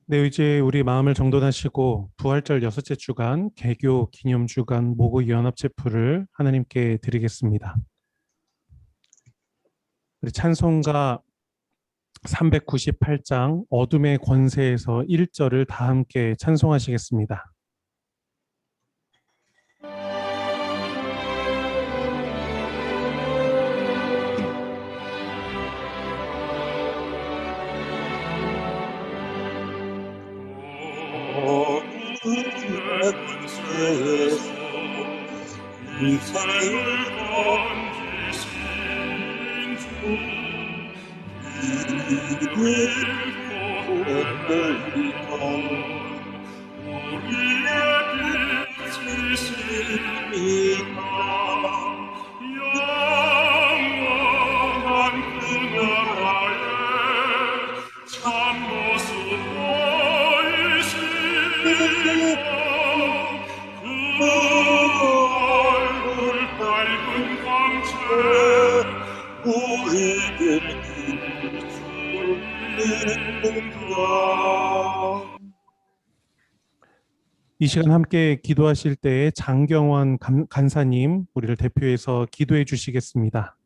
네, 이제 우리 마음을 정돈하시고 부활절 여섯째 주간 개교 기념 주간 모고 연합 체프를 하나님께 드리겠습니다. 우리 찬송가 398장 어둠의 권세에서 1절을 다 함께 찬송하시겠습니다. 권세에서 인생을 던지신 주 이를 보내리던 우리의 빛이시니까 영원한 그 나라의 참모습 보이시고 그 얼굴 밝은 광채 우리에게 비추는가. 이 시간 함께 기도하실 때에 장경원 간사님 우리를 대표해서 기도해 주시겠습니다.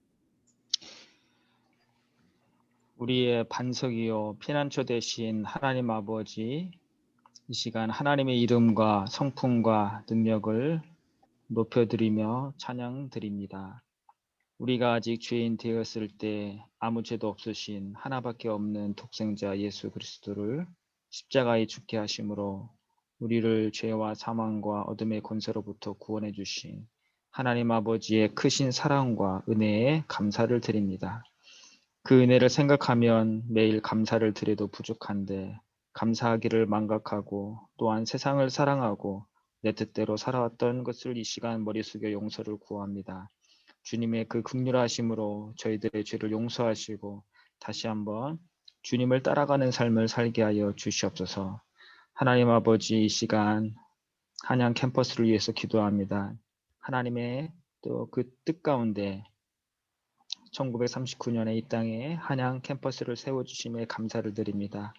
우리의 반석이요 피난처 되신 하나님 아버지, 이 시간 하나님의 이름과 성품과 능력을 높여드리며 찬양드립니다. 우리가 아직 죄인 되었을 때 아무 죄도 없으신 하나밖에 없는 독생자 예수 그리스도를 십자가에 죽게 하심으로 우리를 죄와 사망과 어둠의 권세로부터 구원해 주신 하나님 아버지의 크신 사랑과 은혜에 감사를 드립니다. 그 은혜를 생각하면 매일 감사를 드려도 부족한데 감사하기를 망각하고 또한 세상을 사랑하고 내 뜻대로 살아왔던 것을 이 시간 머리 숙여 용서를 구합니다. 주님의 그 긍휼하심으로 저희들의 죄를 용서하시고 다시 한번 주님을 따라가는 삶을 살게 하여 주시옵소서. 하나님 아버지, 이 시간 한양 캠퍼스를 위해서 기도합니다. 하나님의 또 그 뜻 가운데 1939년에 이 땅에 한양 캠퍼스를 세워주심에 감사를 드립니다.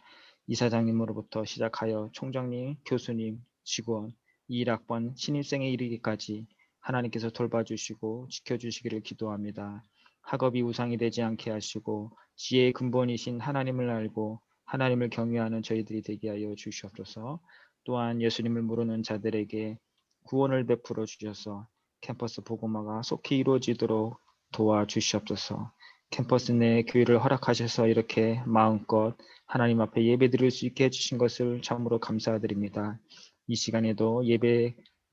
이사장님으로부터 시작하여 총장님, 교수님, 직원, 21학번 신입생에 이르기까지 하나님께서 돌봐주시고 지켜주시기를 기도합니다. 학업이 우상이 되지 않게 하시고 지혜의 근본이신 하나님을 알고 하나님을 경외하는 저희들이 되게 하여 주시옵소서. 또한 예수님을 모르는 자들에게 구원을 베풀어 주셔서 캠퍼스 복음화가 속히 이루어지도록 도와주시옵소서. 캠퍼스 내 교회를 허락하셔서 이렇게 마음껏 하나님 앞에 예배드릴 수 있게 해주신 것을 참으로 감사드립니다. 이 시간에도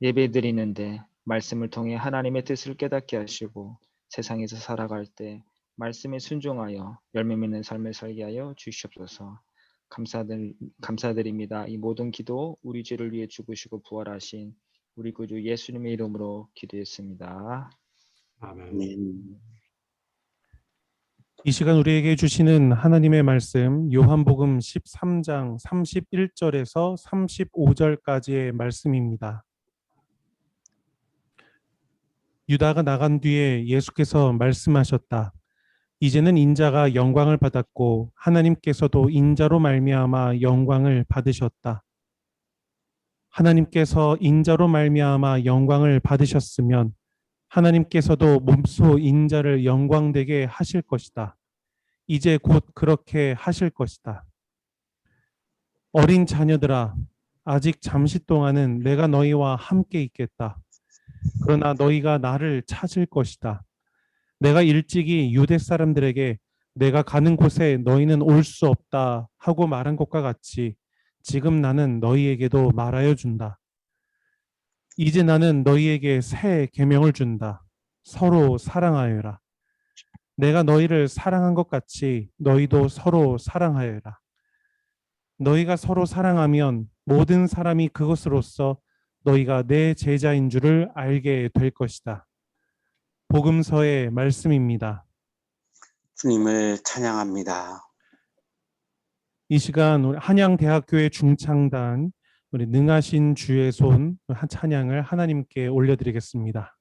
예배드리는데 말씀을 통해 하나님의 뜻을 깨닫게 하시고 세상에서 살아갈 때 말씀에 순종하여 열매 맺는 삶을 살게 하여 주시옵소서. 감사드립니다. 이 모든 기도 우리 죄를 위해 죽으시고 부활하신 우리 구주 예수님의 이름으로 기도했습니다. 아멘. 이 시간 우리에게 주시는 하나님의 말씀 요한복음 13장 31절에서 35절까지의 말씀입니다. 유다가 나간 뒤에 예수께서 말씀하셨다. 이제는 인자가 영광을 받았고 하나님께서도 인자로 말미암아 영광을 받으셨다. 하나님께서 인자로 말미암아 영광을 받으셨으면 하나님께서도 몸소 인자를 영광되게 하실 것이다. 이제 곧 그렇게 하실 것이다. 어린 자녀들아, 아직 잠시 동안은 내가 너희와 함께 있겠다. 그러나 너희가 나를 찾을 것이다. 내가 일찍이 유대 사람들에게 내가 가는 곳에 너희는 올 수 없다 하고 말한 것과 같이 지금 나는 너희에게도 말하여 준다. 이제 나는 너희에게 새 계명을 준다. 서로 사랑하여라. 내가 너희를 사랑한 것 같이 너희도 서로 사랑하여라. 너희가 서로 사랑하면 모든 사람이 그것으로써 너희가 내 제자인 줄을 알게 될 것이다. 복음서의 말씀입니다. 주님을 찬양합니다. 이 시간 우리 한양대학교의 중창단 우리 능하신 주의 손 찬양을 하나님께 올려드리겠습니다.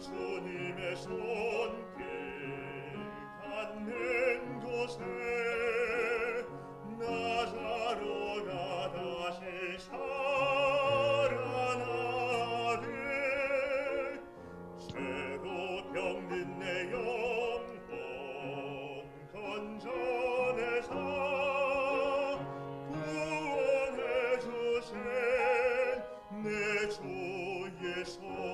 주님의 손길 닿는 곳에 나사로가 다시 살아나네. 새로 병든 내 영혼 건져내사 구원해 주세 내 주의 손.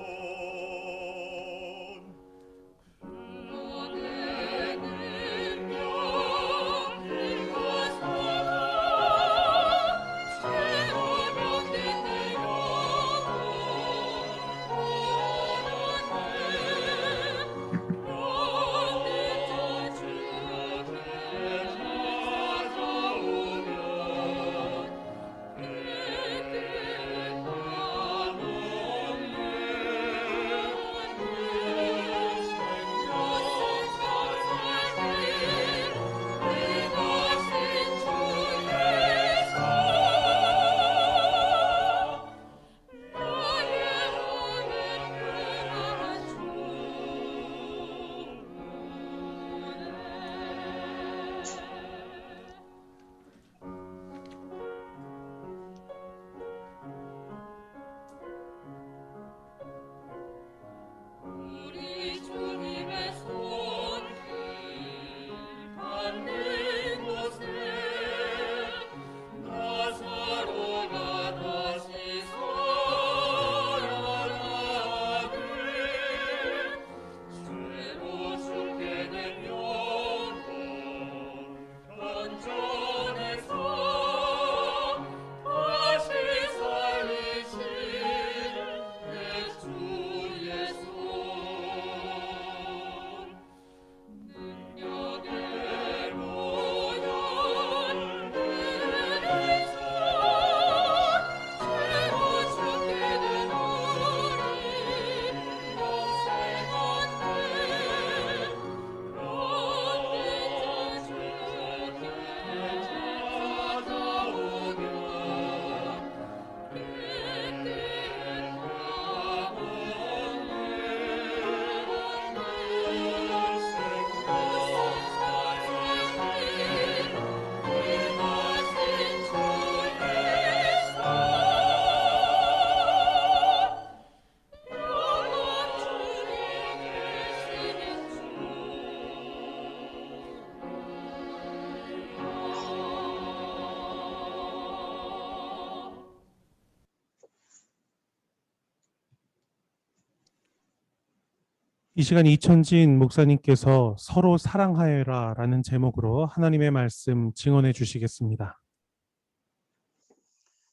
이 시간 이천진 목사님께서 서로 사랑하여라라는 제목으로 하나님의 말씀 증언해 주시겠습니다.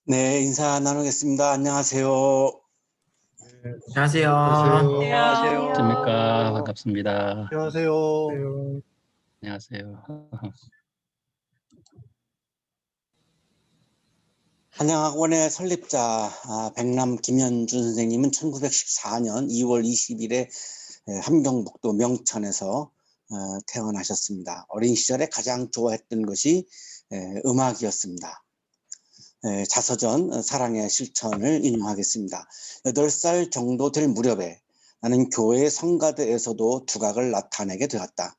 네, 인사 나누겠습니다. 안녕하세요. 안녕하세요. 안녕하세요. 안녕하십니까. 반갑습니다. 안녕하세요. 안녕하세요. 한양학원의 설립자 백남 김현준 선생님은 1914년 2월 20일에 함경북도 명천에서 태어나셨습니다. 어린 시절에 가장 좋아했던 것이 음악이었습니다. 자서전 사랑의 실천을 인용하겠습니다. 8살 정도 될 무렵에 나는 교회 성가대에서도 두각을 나타내게 되었다.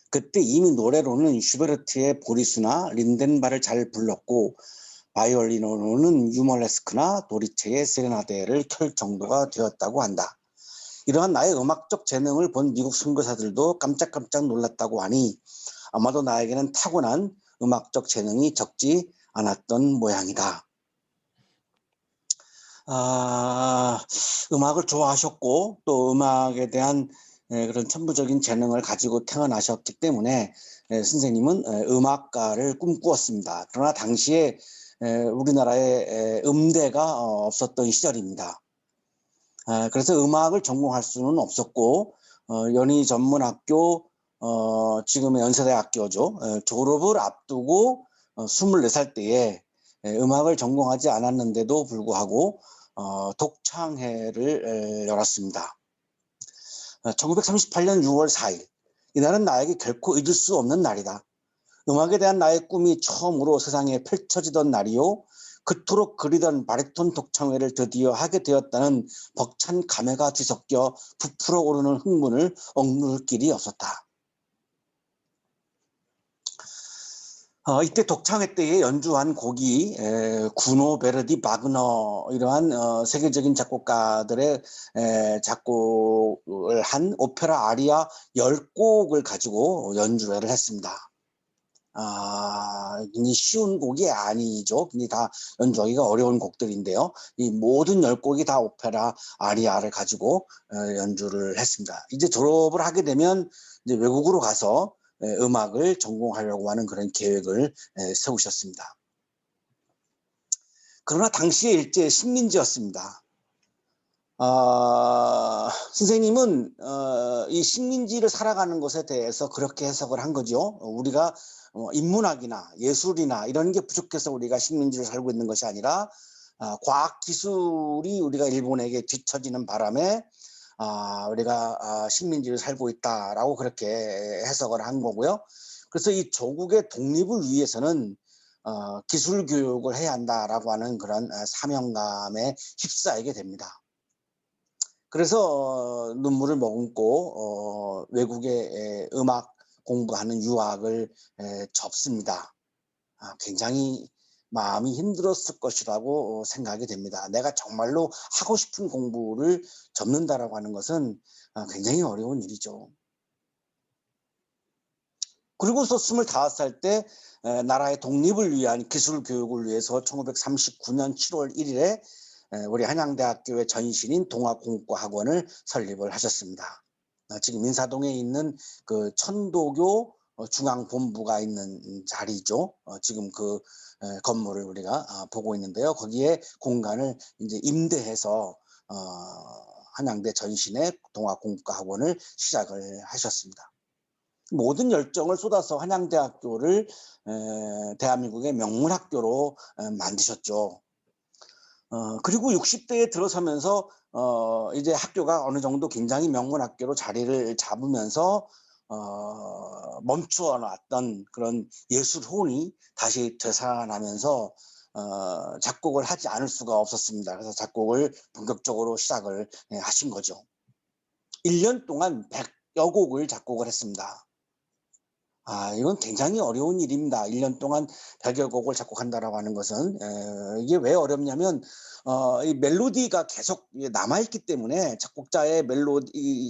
그때 이미 노래로는 슈베르트의 보리수나 린덴바를 잘 불렀고 바이올린으로는 유머레스크나 도리체의 세레나데를 켤 정도가 되었다고 한다. 이러한 나의 음악적 재능을 본 미국 선교사들도 깜짝깜짝 놀랐다고 하니 아마도 나에게는 타고난 음악적 재능이 적지 않았던 모양이다. 음악을 좋아하셨고 또 음악에 대한 그런 천부적인 재능을 가지고 태어나셨기 때문에 선생님은 음악가를 꿈꾸었습니다. 그러나 당시에 우리나라에 음대가 없었던 시절입니다. 그래서 음악을 전공할 수는 없었고 연희전문학교 지금의 연세대학교죠. 졸업을 앞두고 24살 때에 음악을 전공하지 않았는데도 불구하고 독창회를 열었습니다. 1938년 6월 4일 이날은 나에게 결코 잊을 수 없는 날이다. 음악에 대한 나의 꿈이 처음으로 세상에 펼쳐지던 날이요. 그토록 그리던 바리톤 독창회를 드디어 하게 되었다는 벅찬 감회가 뒤섞여 부풀어 오르는 흥분을 억누를 길이 없었다. 이때 독창회 때에 연주한 곡이 구노, 베르디, 바그너 이러한 세계적인 작곡가들의 작곡을 한 오페라 아리아 10곡을 가지고 연주회를 했습니다. 굉장히 쉬운 곡이 아니죠. 굉장히 다 연주하기가 어려운 곡들인데요. 이 모든 10곡이 다 오페라 아리아를 가지고 연주를 했습니다. 이제 졸업을 하게 되면 이제 외국으로 가서 음악을 전공하려고 하는 그런 계획을 세우셨습니다. 그러나 당시의 일제 식민지였습니다. 선생님은 이 식민지를 살아가는 것에 대해서 그렇게 해석을 한 거죠. 우리가 인문학이나 예술이나 이런 게 부족해서 우리가 식민지를 살고 있는 것이 아니라 과학 기술이 우리가 일본에게 뒤처지는 바람에 우리가 식민지를 살고 있다라고 그렇게 해석을 한 거고요. 그래서 이 조국의 독립을 위해서는 기술 교육을 해야 한다라고 하는 그런 사명감에 휩싸이게 됩니다. 그래서 눈물을 머금고 외국의 음악 공부하는 유학을 접습니다. 굉장히 마음이 힘들었을 것이라고 생각이 됩니다. 내가 정말로 하고 싶은 공부를 접는다라고 하는 것은 굉장히 어려운 일이죠. 그리고서 25살 때 나라의 독립을 위한 기술 교육을 위해서 1939년 7월 1일에 우리 한양대학교의 전신인 동아공학과학원을 설립을 하셨습니다. 지금 인사동에 있는 그 천도교 중앙본부가 있는 자리죠. 지금 그 건물을 우리가 보고 있는데요. 거기에 공간을 이제 임대해서 한양대 전신의 동아공학과학원을 시작을 하셨습니다. 모든 열정을 쏟아서 한양대학교를 대한민국의 명문학교로 만드셨죠. 그리고 60대에 들어서면서 이제 학교가 어느 정도 굉장히 명문학교로 자리를 잡으면서 멈추어 놨던 그런 예술 혼이 다시 되살아나면서 작곡을 하지 않을 수가 없었습니다. 그래서 작곡을 본격적으로 시작을 하신 거죠. 1년 동안 100여 곡을 작곡을 했습니다. 이건 굉장히 어려운 일입니다. 1년 동안 100여 곡을 작곡한다라고 하는 것은 이게 왜 어렵냐면 이 멜로디가 계속 남아있기 때문에 작곡자의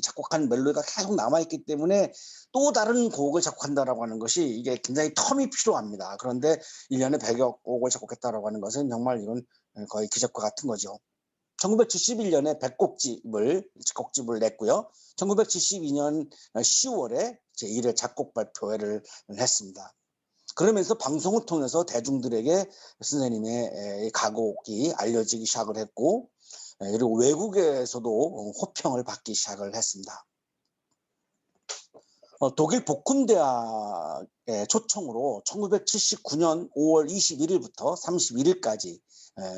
작곡한 멜로디가 계속 남아있기 때문에 또 다른 곡을 작곡한다라고 하는 것이 이게 굉장히 텀이 필요합니다. 그런데 1년에 100여 곡을 작곡했다라고 하는 것은 정말 이건 거의 기적과 같은 거죠. 1971년에 100곡집을 냈고요. 1972년 10월에 제1회 작곡 발표회를 했습니다. 그러면서 방송을 통해서 대중들에게 선생님의 가곡이 알려지기 시작을 했고, 그리고 외국에서도 호평을 받기 시작을 했습니다. 독일 보쿰대학의 초청으로 1979년 5월 21일부터 31일까지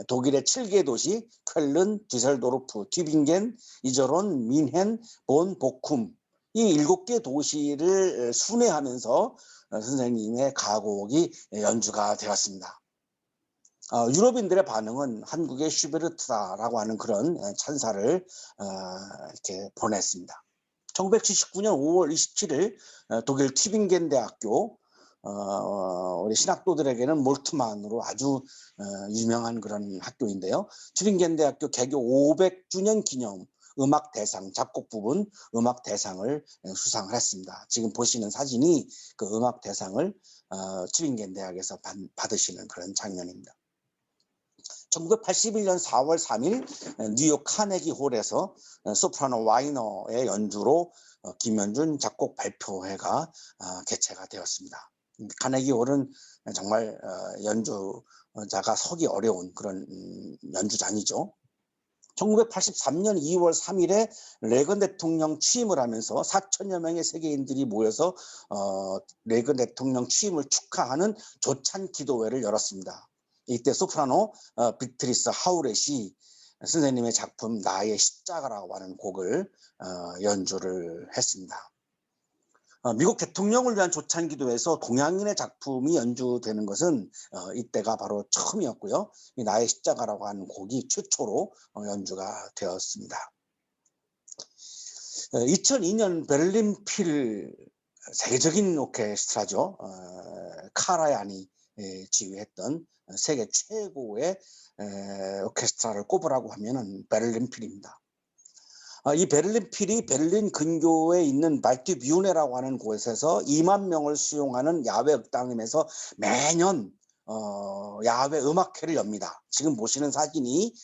독일의 7개 도시 쾰른, düsseldorf, 튜빙겐, 이저론, 민헨, 본, 보쿰 이 7개 도시를 순회하면서 선생님의 가곡이 연주가 되었습니다. 유럽인들의 반응은 한국의 슈베르트다라고 하는 그런 찬사를 이렇게 보냈습니다. 1979년 5월 27일 독일 튜빙겐 대학교 우리 신학도들에게는 몰트만으로 아주 유명한 그런 학교인데요. 튜빙겐 대학교 개교 500주년 기념 음악 대상 작곡 부분 음악 대상을 수상을 했습니다. 지금 보시는 사진이 그 음악 대상을 튜빙겐 대학에서 받으시는 그런 장면입니다. 1981년 4월 3일 뉴욕 카네기 홀에서 소프라노 와이너의 연주로 김현준 작곡 발표회가 개최가 되었습니다. 카네기 홀은 정말 연주자가 서기 어려운 그런 연주장이죠. 1983년 2월 3일에 레건 대통령 취임을 하면서 4천여 명의 세계인들이 모여서 레건 대통령 취임을 축하하는 조찬 기도회를 열었습니다. 이때 소프라노 비트리스 하우렛이 선생님의 작품 나의 십자가라고 하는 곡을 연주를 했습니다. 미국 대통령을 위한 조찬기도에서 동양인의 작품이 연주되는 것은 이때가 바로 처음이었고요. 이 나의 십자가라고 하는 곡이 최초로 연주가 되었습니다. 2002년 베를린 필 세계적인 오케스트라죠. 카라얀이 지휘했던 세계 최고의 오케스트라를 꼽으라고 하면은 베를린 필입니다. 이 베를린 필이 베를린 근교에 있는 발티뷰네라고 하는 곳에서 2만 명을 수용하는 야외 극장임에서 매년 야외 음악회를 엽니다. 지금 보시는 사진이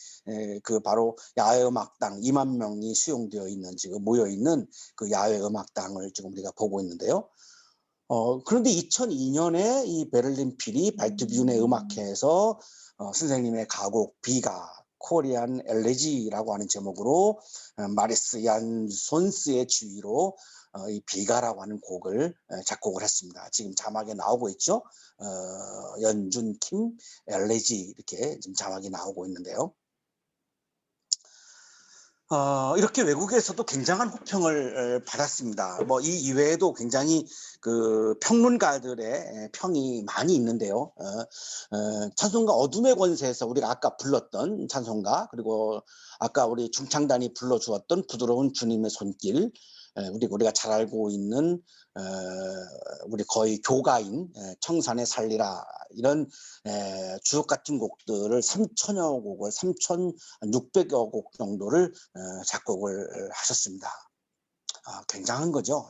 그 바로 야외 음악당 2만 명이 수용되어 있는, 지금 모여 있는 그 야외 음악당을 지금 우리가 보고 있는데요. 그런데 2002년에 이 베를린 필이 발티뷰네 음악회에서 선생님의 가곡 비가 코리안 엘레지라고 하는 제목으로 마리스 얀 손스의 지휘로 이 비가라고 하는 곡을 작곡을 했습니다. 지금 자막에 나오고 있죠. 연준 킴 엘레지 이렇게 지금 자막이 나오고 있는데요. 이렇게 외국에서도 굉장한 호평을 받았습니다. 뭐 이 이외에도 굉장히 그 평론가들의 평이 많이 있는데요. 찬송가 어둠의 권세에서 우리가 아까 불렀던 찬송가, 그리고 아까 우리 중창단이 불러주었던 부드러운 주님의 손길, 우리가 잘 알고 있는 우리 거의 교가인 청산의 살리라, 이런 주옥 같은 곡들을 3천여 곡을 3,600여 곡 정도를 작곡을 하셨습니다. 굉장한 거죠.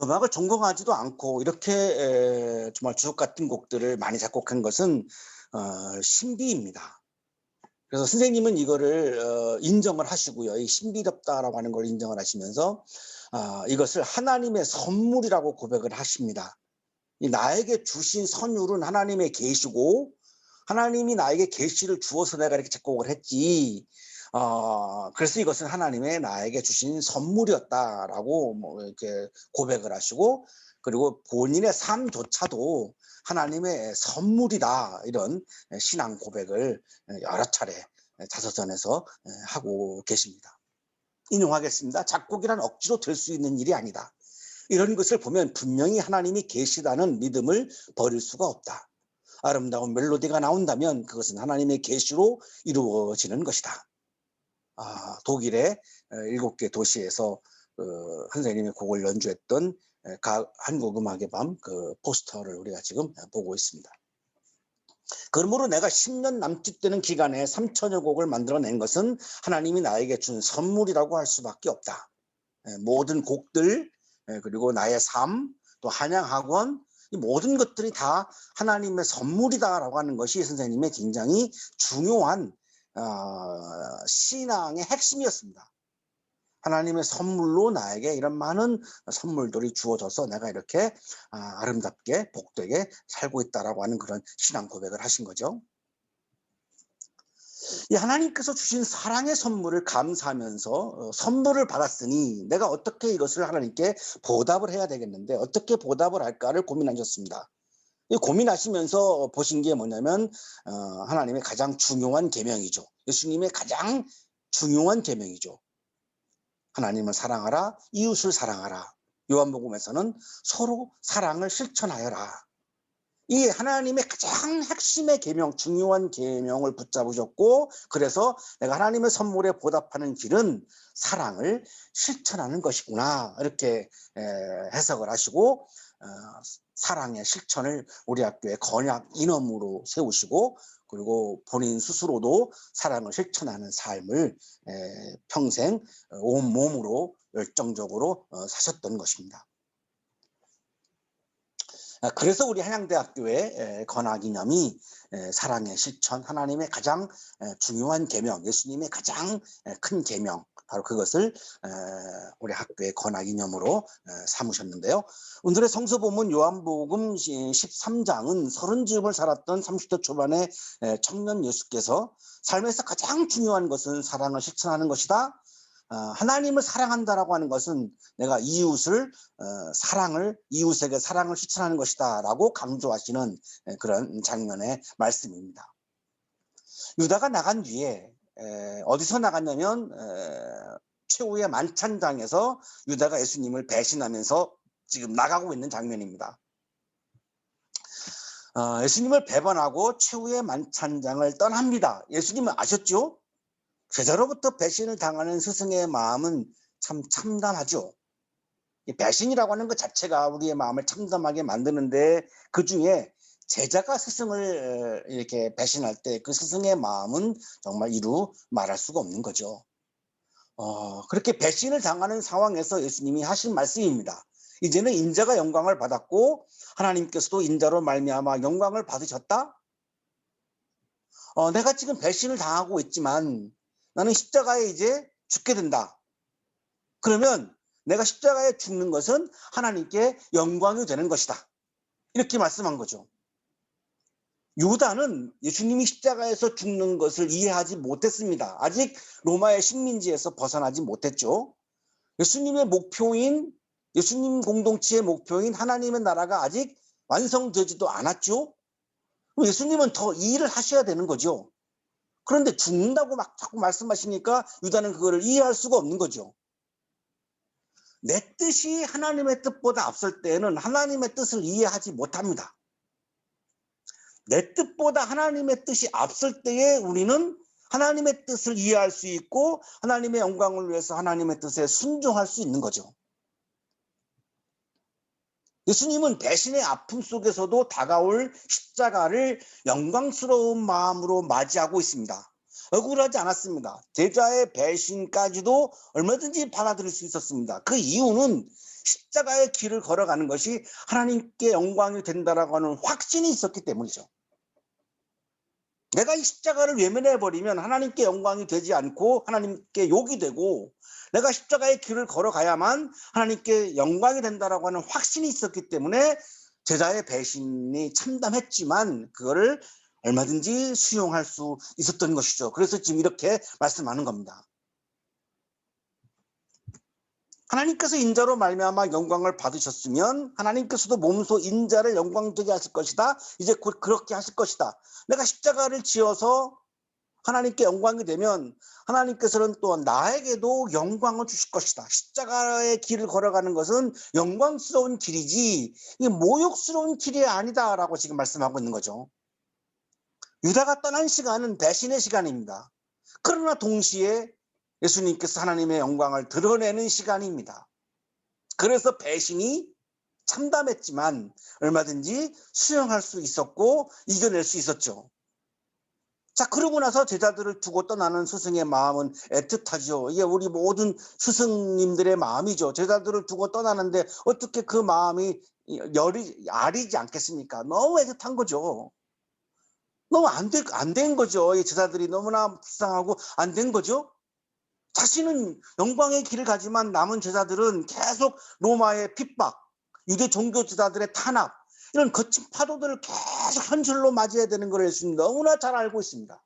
음악을 전공하지도 않고 이렇게 정말 주옥 같은 곡들을 많이 작곡한 것은 신비입니다. 그래서 선생님은 이거를 인정을 하시고요. 이 신비롭다라고 하는 걸 인정을 하시면서 이것을 하나님의 선물이라고 고백을 하십니다. 이 나에게 주신 선율은 하나님의 계시고, 하나님이 나에게 계시를 주어서 내가 이렇게 작곡을 했지. 그래서 이것은 하나님의 나에게 주신 선물이었다라고 뭐 이렇게 고백을 하시고, 그리고 본인의 삶조차도 하나님의 선물이다, 이런 신앙 고백을 여러 차례 자서전에서 하고 계십니다. 인용하겠습니다. 작곡이란 억지로 될 수 있는 일이 아니다. 이런 것을 보면 분명히 하나님이 계시다는 믿음을 버릴 수가 없다. 아름다운 멜로디가 나온다면 그것은 하나님의 계시로 이루어지는 것이다. 독일의 7개 도시에서 선생님의 곡을 연주했던 한국음악의 밤 그 포스터를 우리가 지금 보고 있습니다. 그러므로 내가 10년 남짓 되는 기간에 3천여 곡을 만들어낸 것은 하나님이 나에게 준 선물이라고 할 수밖에 없다. 모든 곡들, 그리고 나의 삶, 또 한양학원, 이 모든 것들이 다 하나님의 선물이다라고 하는 것이 선생님의 굉장히 중요한 신앙의 핵심이었습니다. 하나님의 선물로 나에게 이런 많은 선물들이 주어져서 내가 이렇게 아름답게 복되게 살고 있다라고 하는 그런 신앙 고백을 하신 거죠. 이 하나님께서 주신 사랑의 선물을 감사하면서 선물을 받았으니 내가 어떻게 이것을 하나님께 보답을 해야 되겠는데 어떻게 보답을 할까를 고민하셨습니다. 고민하시면서 보신 게 뭐냐면 하나님의 가장 중요한 계명이죠. 예수님의 가장 중요한 계명이죠. 하나님을 사랑하라, 이웃을 사랑하라. 요한복음에서는 서로 사랑을 실천하여라. 이 하나님의 가장 핵심의 계명, 중요한 계명을 붙잡으셨고, 그래서 내가 하나님의 선물에 보답하는 길은 사랑을 실천하는 것이구나, 이렇게 해석을 하시고 사랑의 실천을 우리 학교의 건약 인엄으로 세우시고, 그리고 본인 스스로도 사랑을 실천하는 삶을 평생 온몸으로 열정적으로 사셨던 것입니다. 그래서 우리 한양대학교의 건학이념이 사랑의 실천, 하나님의 가장 중요한 계명, 예수님의 가장 큰 계명, 바로 그것을 우리 학교의 건학이념으로 삼으셨는데요. 오늘의 성서본문 요한복음 13장은 30쯤을 살았던 30대 초반의 청년 예수께서 삶에서 가장 중요한 것은 사랑을 실천하는 것이다. 하나님을 사랑한다라고 하는 것은 내가 이웃을 이웃에게 사랑을 실천하는 것이다라고 강조하시는 그런 장면의 말씀입니다. 유다가 나간 뒤에 어디서 나갔냐면 최후의 만찬장에서 유다가 예수님을 배신하면서 지금 나가고 있는 장면입니다. 예수님을 배반하고 최후의 만찬장을 떠납니다. 예수님은 아셨죠? 제자로부터 배신을 당하는 스승의 마음은 참 참담하죠. 이 배신이라고 하는 것 자체가 우리의 마음을 참담하게 만드는데, 그 중에 제자가 스승을 이렇게 배신할 때 그 스승의 마음은 정말 이루 말할 수가 없는 거죠. 그렇게 배신을 당하는 상황에서 예수님이 하신 말씀입니다. 이제는 인자가 영광을 받았고 하나님께서도 인자로 말미암아 영광을 받으셨다. 내가 지금 배신을 당하고 있지만 나는 십자가에 이제 죽게 된다. 그러면 내가 십자가에 죽는 것은 하나님께 영광이 되는 것이다. 이렇게 말씀한 거죠. 유다는 예수님이 십자가에서 죽는 것을 이해하지 못했습니다. 아직 로마의 식민지에서 벗어나지 못했죠. 예수님의 목표인, 예수님 공동체의 목표인 하나님의 나라가 아직 완성되지도 않았죠. 예수님은 더 이 일을 하셔야 되는 거죠. 그런데 죽는다고 막 자꾸 말씀하시니까 유다는 그거를 이해할 수가 없는 거죠. 내 뜻이 하나님의 뜻보다 앞설 때에는 하나님의 뜻을 이해하지 못합니다. 내 뜻보다 하나님의 뜻이 앞설 때에 우리는 하나님의 뜻을 이해할 수 있고 하나님의 영광을 위해서 하나님의 뜻에 순종할 수 있는 거죠. 예수님은 배신의 아픔 속에서도 다가올 십자가를 영광스러운 마음으로 맞이하고 있습니다. 억울하지 않았습니다. 제자의 배신까지도 얼마든지 받아들일 수 있었습니다. 그 이유는 십자가의 길을 걸어가는 것이 하나님께 영광이 된다라고 하는 확신이 있었기 때문이죠. 내가 이 십자가를 외면해버리면 하나님께 영광이 되지 않고 하나님께 욕이 되고, 내가 십자가의 길을 걸어가야만 하나님께 영광이 된다라고 하는 확신이 있었기 때문에 제자의 배신이 참담했지만 그거를 얼마든지 수용할 수 있었던 것이죠. 그래서 지금 이렇게 말씀하는 겁니다. 하나님께서 인자로 말미암아 영광을 받으셨으면 하나님께서도 몸소 인자를 영광되게 하실 것이다. 이제 곧 그렇게 하실 것이다. 내가 십자가를 지어서 하나님께 영광이 되면 하나님께서는 또 나에게도 영광을 주실 것이다. 십자가의 길을 걸어가는 것은 영광스러운 길이지 이게 모욕스러운 길이 아니다라고 지금 말씀하고 있는 거죠. 유다가 떠난 시간은 배신의 시간입니다. 그러나 동시에 예수님께서 하나님의 영광을 드러내는 시간입니다. 그래서 배신이 참담했지만 얼마든지 수용할 수 있었고 이겨낼 수 있었죠. 자, 그러고 나서 제자들을 두고 떠나는 스승의 마음은 애틋하죠. 이게 우리 모든 스승님들의 마음이죠. 제자들을 두고 떠나는데 어떻게 그 마음이 아리지 않겠습니까? 너무 애틋한 거죠. 너무 안 된 거죠. 이 제자들이 너무나 불쌍하고 안 된 거죠. 자신은 영광의 길을 가지만 남은 제자들은 계속 로마의 핍박, 유대 종교 제자들의 탄압, 이런 거친 파도들을 계속 현실로 맞이해야 되는 걸 예수님 너무나 잘 알고 있습니다.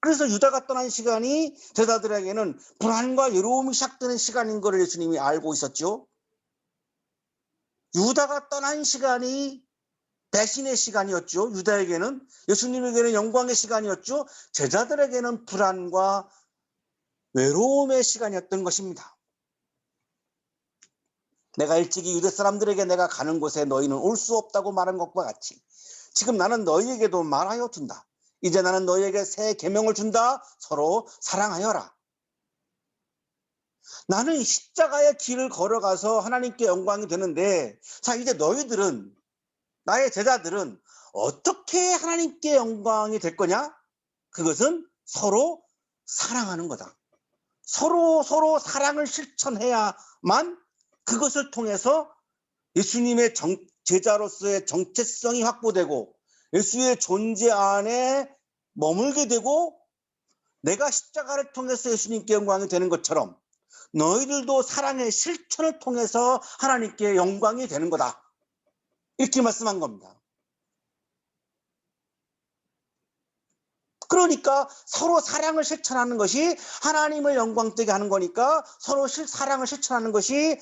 그래서 유다가 떠난 시간이 제자들에게는 불안과 외로움이 시작되는 시간인 걸 예수님이 알고 있었죠. 유다가 떠난 시간이 배신의 시간이었죠. 유다에게는, 예수님에게는 영광의 시간이었죠. 제자들에게는 불안과 외로움의 시간이었던 것입니다. 내가 일찍이 유대 사람들에게 내가 가는 곳에 너희는 올 수 없다고 말한 것과 같이 지금 나는 너희에게도 말하여 준다. 이제 나는 너희에게 새 계명을 준다. 서로 사랑하여라. 나는 십자가의 길을 걸어가서 하나님께 영광이 되는데, 자, 이제 너희들은, 나의 제자들은 어떻게 하나님께 영광이 될 거냐? 그것은 서로 사랑하는 거다. 서로 사랑을 실천해야만 그것을 통해서 예수님의 제자로서의 정체성이 확보되고 예수의 존재 안에 머물게 되고, 내가 십자가를 통해서 예수님께 영광이 되는 것처럼 너희들도 사랑의 실천을 통해서 하나님께 영광이 되는 거다. 이렇게 말씀한 겁니다. 그러니까 서로 사랑을 실천하는 것이 하나님을 영광되게 하는 거니까 서로 사랑을 실천하는 것이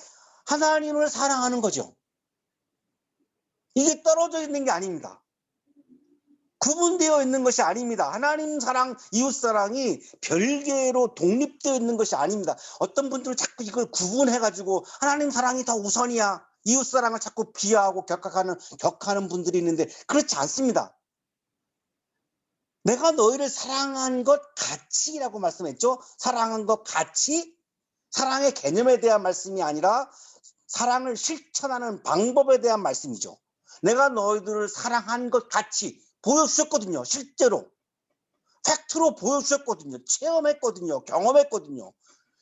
하나님을 사랑하는 거죠. 이게 떨어져 있는 게 아닙니다. 구분되어 있는 것이 아닙니다. 하나님 사랑, 이웃 사랑이 별개로 독립되어 있는 것이 아닙니다. 어떤 분들은 자꾸 이걸 구분해가지고 하나님 사랑이 더 우선이야, 이웃 사랑을 자꾸 비하하고 격하는 분들이 있는데 그렇지 않습니다. 내가 너희를 사랑한 것 같이라고 말씀했죠. 사랑한 것 같이, 사랑의 개념에 대한 말씀이 아니라 사랑을 실천하는 방법에 대한 말씀이죠. 내가 너희들을 사랑한 것 같이 보여주셨거든요. 실제로 팩트로 보여주셨거든요. 체험했거든요. 경험했거든요.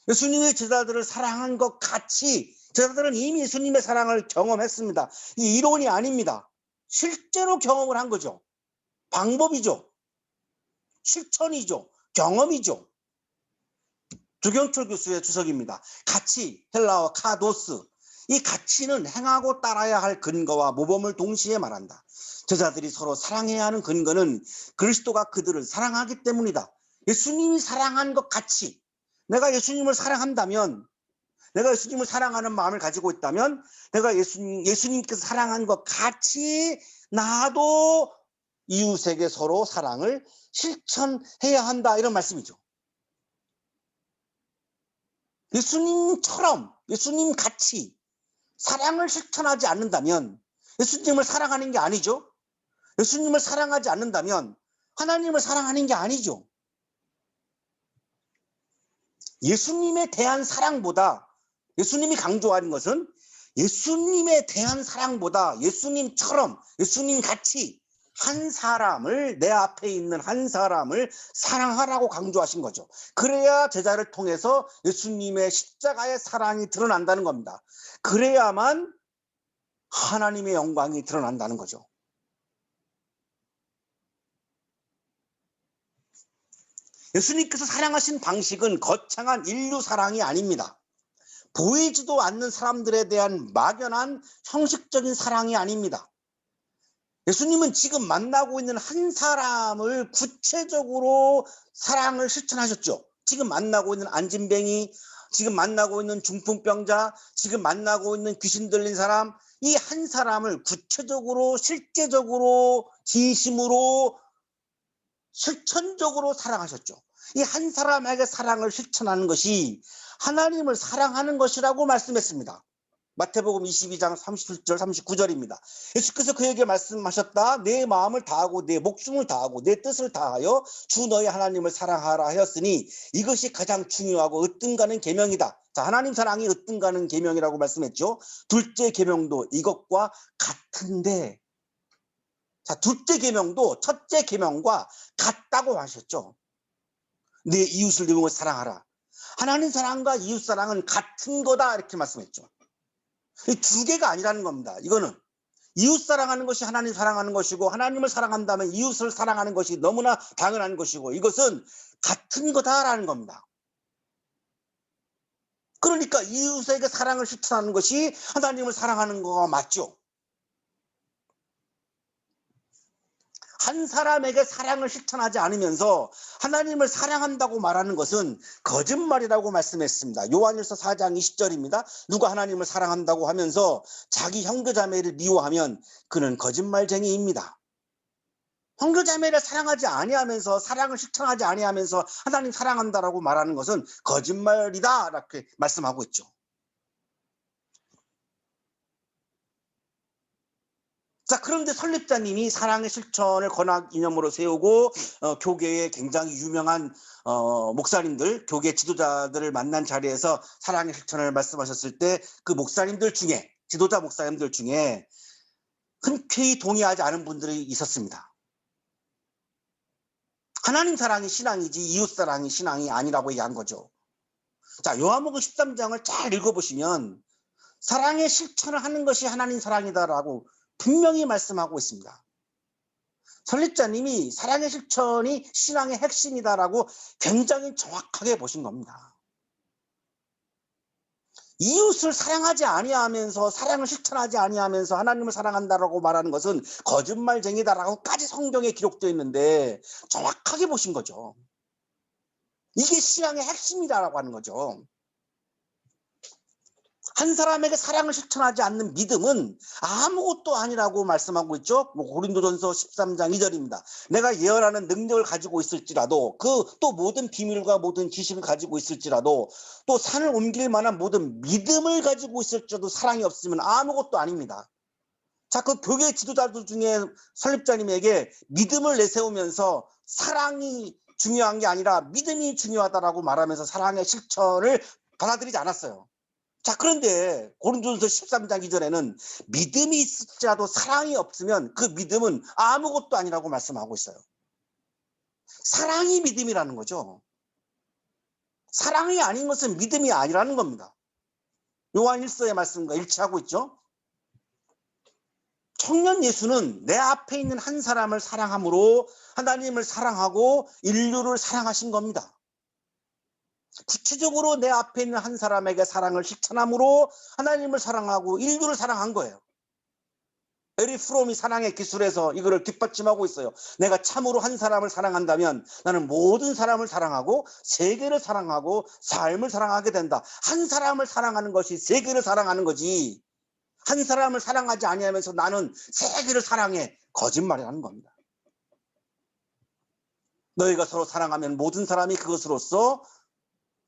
예수님의 제자들을 사랑한 것 같이 제자들은 이미 예수님의 사랑을 경험했습니다. 이 이론이 아닙니다. 실제로 경험을 한 거죠. 방법이죠. 실천이죠. 경험이죠. 조경철 교수의 주석입니다. 가치, 헬라어 카도스. 이 가치는 행하고 따라야 할 근거와 모범을 동시에 말한다. 제자들이 서로 사랑해야 하는 근거는 그리스도가 그들을 사랑하기 때문이다. 예수님이 사랑한 것 같이 내가 예수님을 사랑한다면, 내가 예수님을 사랑하는 마음을 가지고 있다면, 내가 예수님께서 사랑한 것 같이 나도 이웃에게 서로 사랑을 실천해야 한다, 이런 말씀이죠. 예수님처럼, 예수님 같이 사랑을 실천하지 않는다면 예수님을 사랑하는 게 아니죠. 예수님을 사랑하지 않는다면 하나님을 사랑하는 게 아니죠. 예수님에 대한 사랑보다, 예수님이 강조하는 것은 예수님에 대한 사랑보다 예수님처럼, 예수님 같이 한 사람을, 내 앞에 있는 한 사람을 사랑하라고 강조하신 거죠. 그래야 제자를 통해서 예수님의 십자가의 사랑이 드러난다는 겁니다. 그래야만 하나님의 영광이 드러난다는 거죠. 예수님께서 사랑하신 방식은 거창한 인류 사랑이 아닙니다. 보이지도 않는 사람들에 대한 막연한 형식적인 사랑이 아닙니다. 예수님은 지금 만나고 있는 한 사람을 구체적으로 사랑을 실천하셨죠. 지금 만나고 있는 안진뱅이, 지금 만나고 있는 중풍병자, 지금 만나고 있는 귀신 들린 사람, 이 한 사람을 구체적으로, 실제적으로, 진심으로, 실천적으로 사랑하셨죠. 이 한 사람에게 사랑을 실천하는 것이 하나님을 사랑하는 것이라고 말씀했습니다. 마태복음 22장 37절 39절입니다. 예수께서 그에게 말씀하셨다. 내 마음을 다하고 내 목숨을 다하고 내 뜻을 다하여 주 너희 하나님을 사랑하라 하였으니 이것이 가장 중요하고 으뜸가는 계명이다. 자, 하나님 사랑이 으뜸가는 계명이라고 말씀했죠. 둘째 계명도 이것과 같은데, 자, 둘째 계명도 첫째 계명과 같다고 하셨죠. 내 이웃을 내 몸을 사랑하라. 하나님 사랑과 이웃 사랑은 같은 거다, 이렇게 말씀했죠. 이 두 개가 아니라는 겁니다. 이거는 이웃 사랑하는 것이 하나님 사랑하는 것이고, 하나님을 사랑한다면 이웃을 사랑하는 것이 너무나 당연한 것이고, 이것은 같은 거다라는 겁니다. 그러니까 이웃에게 사랑을 실천하는 것이 하나님을 사랑하는 거가 맞죠. 한 사람에게 사랑을 실천하지 않으면서 하나님을 사랑한다고 말하는 것은 거짓말이라고 말씀했습니다. 요한일서 4장 20절입니다. 누가 하나님을 사랑한다고 하면서 자기 형제자매를 미워하면 그는 거짓말쟁이입니다. 형제자매를 사랑하지 아니하면서, 사랑을 실천하지 아니하면서 하나님 사랑한다라고 말하는 것은 거짓말이다, 이렇게 말씀하고 있죠. 자, 그런데 설립자님이 사랑의 실천을 권학 이념으로 세우고 교계에 굉장히 유명한 목사님들, 교계 지도자들을 만난 자리에서 사랑의 실천을 말씀하셨을 때 그 목사님들 중에, 지도자 목사님들 중에 흔쾌히 동의하지 않은 분들이 있었습니다. 하나님 사랑이 신앙이지 이웃 사랑이 신앙이 아니라고 얘기한 거죠. 자, 요한복음 13장을 잘 읽어보시면 사랑의 실천을 하는 것이 하나님 사랑이다라고 분명히 말씀하고 있습니다. 설립자님이 사랑의 실천이 신앙의 핵심이다라고 굉장히 정확하게 보신 겁니다. 이웃을 사랑하지 아니하면서, 사랑을 실천하지 아니하면서 하나님을 사랑한다라고 말하는 것은 거짓말쟁이다라고까지 성경에 기록되어 있는데 정확하게 보신 거죠. 이게 신앙의 핵심이다라고 하는 거죠. 한 사람에게 사랑을 실천하지 않는 믿음은 아무것도 아니라고 말씀하고 있죠. 고린도전서 13장 2절입니다. 내가 예언하는 능력을 가지고 있을지라도 그 또 모든 비밀과 모든 지식을 가지고 있을지라도 또 산을 옮길 만한 모든 믿음을 가지고 있을지라도 사랑이 없으면 아무것도 아닙니다. 자, 그 교회 지도자들 중에 설립자님에게 믿음을 내세우면서 사랑이 중요한 게 아니라 믿음이 중요하다라고 말하면서 사랑의 실천을 받아들이지 않았어요. 자, 그런데 고린도전서 13장 2절에는 믿음이 있을지라도 사랑이 없으면 그 믿음은 아무것도 아니라고 말씀하고 있어요. 사랑이 믿음이라는 거죠. 사랑이 아닌 것은 믿음이 아니라는 겁니다. 요한 1서의 말씀과 일치하고 있죠. 청년 예수는 내 앞에 있는 한 사람을 사랑함으로 하나님을 사랑하고 인류를 사랑하신 겁니다. 구체적으로 내 앞에 있는 한 사람에게 사랑을 실천함으로 하나님을 사랑하고 인류를 사랑한 거예요. 에리 프롬이 사랑의 기술에서 이거를 뒷받침하고 있어요. 내가 참으로 한 사람을 사랑한다면 나는 모든 사람을 사랑하고 세계를 사랑하고 삶을 사랑하게 된다. 한 사람을 사랑하는 것이 세계를 사랑하는 거지. 한 사람을 사랑하지 아니하면서 나는 세계를 사랑해. 거짓말이라는 겁니다. 너희가 서로 사랑하면 모든 사람이 그것으로써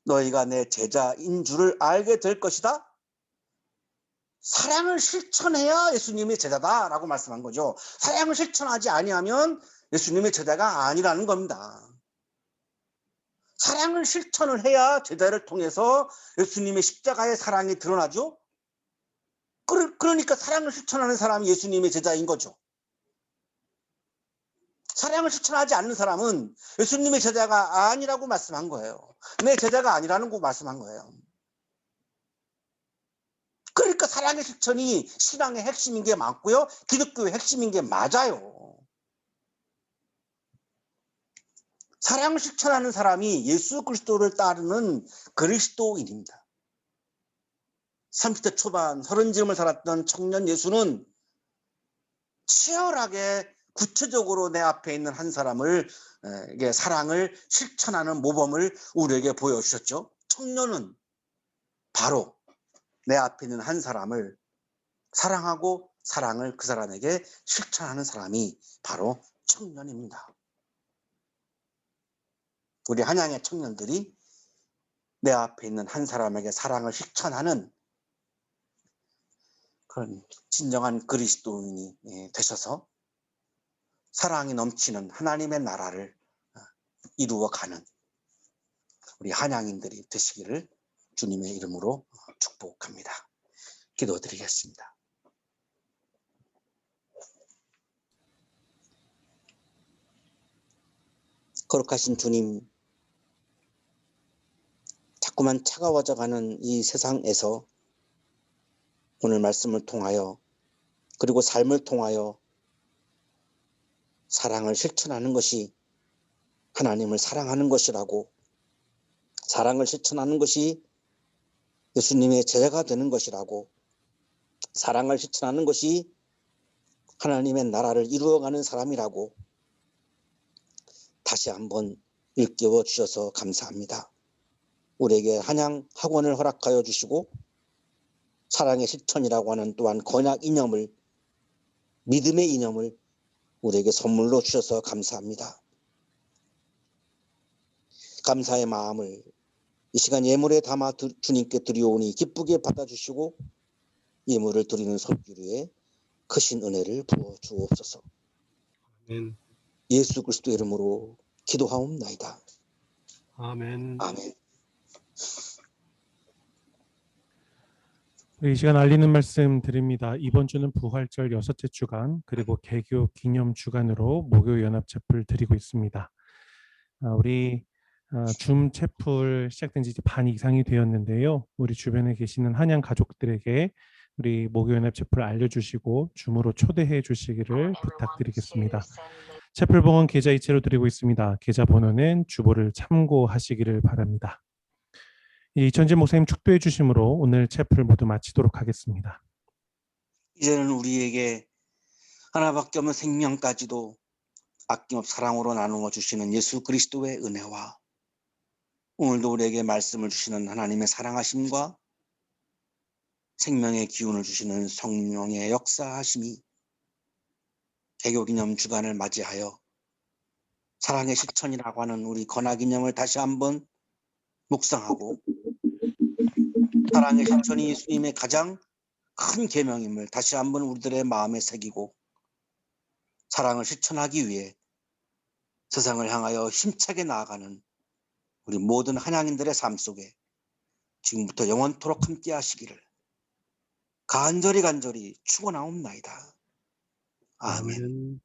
너희가 내 제자인 줄을 알게 될 것이다. 사랑을 실천해야 예수님의 제자다라고 말씀한 거죠. 사랑을 실천하지 아니하면 예수님의 제자가 아니라는 겁니다. 사랑을 실천을 해야 제자를 통해서 예수님의 십자가의 사랑이 드러나죠. 그러니까 사랑을 실천하는 사람이 예수님의 제자인 거죠. 사랑을 실천하지 않는 사람은 예수님의 제자가 아니라고 말씀한 거예요. 내 제자가 아니라는 거 말씀한 거예요. 그러니까 사랑의 실천이 신앙의 핵심인 게 맞고요. 기독교의 핵심인 게 맞아요. 사랑을 실천하는 사람이 예수 그리스도를 따르는 그리스도인입니다. 30대 초반 30쯤을 살았던 청년 예수는 치열하게 구체적으로 내 앞에 있는 한 사람을 사랑을 실천하는 모범을 우리에게 보여주셨죠. 청년은 바로 내 앞에 있는 한 사람을 사랑하고 사랑을 그 사람에게 실천하는 사람이 바로 청년입니다. 우리 한양의 청년들이 내 앞에 있는 한 사람에게 사랑을 실천하는 그런 진정한 그리스도인이 되셔서 사랑이 넘치는 하나님의 나라를 이루어가는 우리 한양인들이 되시기를 주님의 이름으로 축복합니다. 기도드리겠습니다. 거룩하신 주님, 자꾸만 차가워져가는 이 세상에서 오늘 말씀을 통하여 그리고 삶을 통하여 사랑을 실천하는 것이 하나님을 사랑하는 것이라고, 사랑을 실천하는 것이 예수님의 제자가 되는 것이라고, 사랑을 실천하는 것이 하나님의 나라를 이루어가는 사람이라고 다시 한번 일깨워 주셔서 감사합니다. 우리에게 한양 학원을 허락하여 주시고 사랑의 실천이라고 하는 또한 건약 이념을, 믿음의 이념을 우리에게 선물로 주셔서 감사합니다. 감사의 마음을 이 시간 예물에 담아 주님께 드리오니 기쁘게 받아주시고 예물을 드리는 손길에 크신 은혜를 부어 주옵소서. 아멘. 예수 그리스도 이름으로 기도하옵나이다. 아멘. 아멘. 이 시간 알리는 말씀 드립니다. 이번 주는 부활절 6째 주간 그리고 개교 기념 주간으로 목요 연합 채플 드리고 있습니다. 우리 줌 채플 시작된 지 반 이상이 되었는데요. 우리 주변에 계시는 한양 가족들에게 우리 목요 연합 채플 알려주시고 줌으로 초대해 주시기를 부탁드리겠습니다. 채플 봉헌 계좌 이체로 드리고 있습니다. 계좌 번호는 주보를 참고하시기를 바랍니다. 이천진 목사님 축도해 주심으로 오늘 채플 모두 마치도록 하겠습니다. 이제는 우리에게 하나밖에 없는 생명까지도 아낌없이 사랑으로 나누어 주시는 예수 그리스도의 은혜와 오늘도 우리에게 말씀을 주시는 하나님의 사랑하심과 생명의 기운을 주시는 성령의 역사하심이 개교기념 주간을 맞이하여 사랑의 실천이라고 하는 우리 건화기념을 다시 한번 묵상하고 사랑의 실천이 예수님의 가장 큰 계명임을 다시 한번 우리들의 마음에 새기고 사랑을 실천하기 위해 세상을 향하여 힘차게 나아가는 우리 모든 한양인들의 삶 속에 지금부터 영원토록 함께 하시기를 간절히 축원하옵나이다. 아멘. 아멘.